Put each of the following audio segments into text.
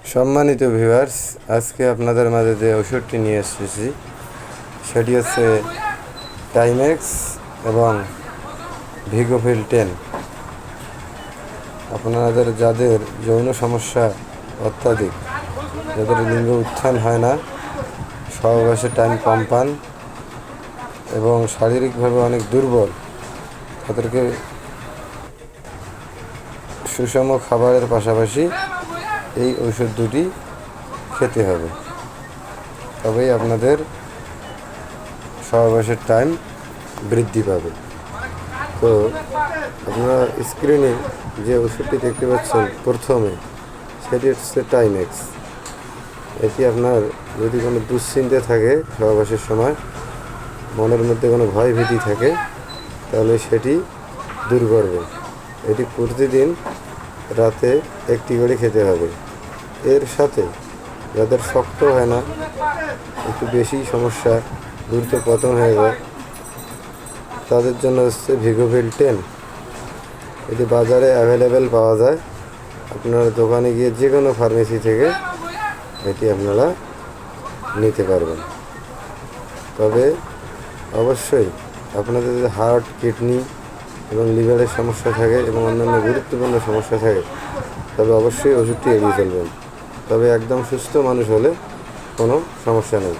সম্মানিত ভিউয়ার্স, আজকে আপনাদের মাঝে যে ওষুধটি নিয়ে এসেছি সেটি হচ্ছে টাইমেক্স এবং ভিগোফিল 10। আপনাদের যাদের যৌন সমস্যা অত্যাধিক, যাদের লিঙ্গ উত্থান হয় না, সহবাসে টাইম কম পান এবং শারীরিকভাবে অনেক দুর্বল, তাদেরকে সুষম খাবারের পাশাপাশি এই ওষুধ দুটি খেতে হবে। তবেই আপনাদের সহবাসের টাইম বৃদ্ধি পাবে। তো আপনারা স্ক্রিনে যে ওষুধটি দেখতে পাচ্ছেন প্রথমে, সেটি হচ্ছে টাইমেক্স। এটি আপনার যদি কোনো দুশ্চিন্তা থাকে, সহবাসের সময় মনের মধ্যে কোনো ভয় ভীতি থাকে, তাহলে সেটি দূর করবে। এটি প্রতিদিন রাতে একটি করে খেতে হবে। এর সাথে যাদের শক্ত হয় না, একটু বেশি সমস্যা, দ্রুত পতন হয়ে যায়, তাদের জন্য হচ্ছে ভিগোফিল 10। এটি বাজারে অ্যাভেলেবেল পাওয়া যায়। আপনারা দোকানে গিয়ে যে কোনো ফার্মেসি থেকে এটি আপনারা নিতে পারবেন। তবে অবশ্যই আপনাদের যদি হার্ট, কিডনি এবং লিভারের সমস্যা থাকে এবং অন্যান্য গুরুত্বপূর্ণ সমস্যা থাকে, তবে অবশ্যই ওষুধটি এড়িয়ে চলবেন। তবে একদম সুস্থ মানুষ হলে কোনো সমস্যা নেই।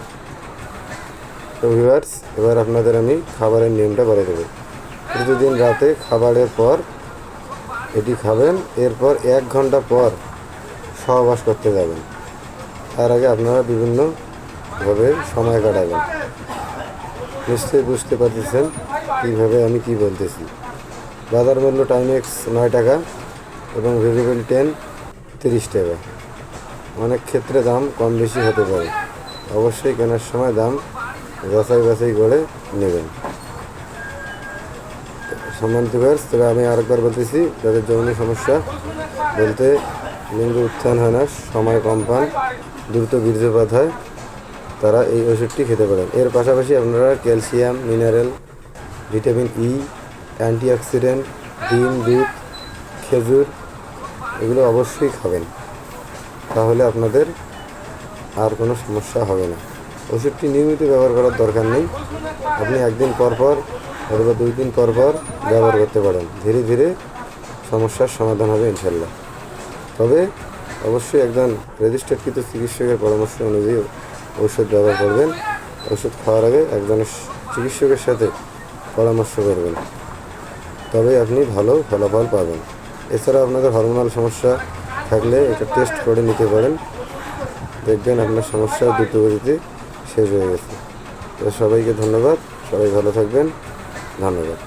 তো ভিউয়ার্স, এবার আপনাদের আমি খাবারের নিয়মটা বলে দেবো। প্রতিদিন রাতে খাবারের পর এটি খাবেন। এরপর 1 ঘন্টা পর সহবাস করতে যাবেন। তার আগে আপনারা বিভিন্নভাবে সময় কাটাবেন। নিশ্চয়ই বুঝতে পারতেছেন কীভাবে আমি কি বলতেছি। বাজার মূল্য টাইমেক্স 9 টাকা এবং ভিগোফিল 10 30 টাকা। অনেক ক্ষেত্রে দাম কম বেশি হতে পারে। অবশ্যই কেনার সময় দাম যাচাই বাছাই করে নেবেন। সম্মানিত ভিউয়ার্স, তবে আমি আরেকবার বলতেছি, যাদের যৌন সমস্যা বলতে লিঙ্গ উত্থান হয় না, সময় কম পান, দ্রুত বীর্যপাত হয়, তারা এই ওষুধটি খেতে পারেন। এর পাশাপাশি আপনারা calcium, mineral, vitamin E, antioxidant, ডিম, দুধ, খেজুর এগুলো অবশ্যই খাবেন। তাহলে আপনাদের আর কোনো সমস্যা হবে না। ওষুধটি নিয়মিত ব্যবহার করার দরকার নেই। আপনি 1 দিন পর পর অথবা 2 দিন পর পর ব্যবহার করতে পারেন। ধীরে ধীরে সমস্যার সমাধান হবে ইনশাল্লাহ। তবে অবশ্যই একজন রেজিস্টার্ডকৃত চিকিৎসকের পরামর্শ অনুযায়ী ঔষধ ব্যবহার করবেন। ওষুধ খাওয়ার আগে একজন চিকিৎসকের সাথে পরামর্শ করবেন, তবে আপনি ভালো ফলাফল পাবেন। এছাড়া আপনাদের হরমোনাল সমস্যা থাকলে এটা টেস্ট করে নিতে পারেন। দেখবেন আপনার সমস্যা দ্রুতগতিতে শেষ হয়ে গেছে। তো সবাইকে ধন্যবাদ। সবাই ভালো থাকবেন। ধন্যবাদ।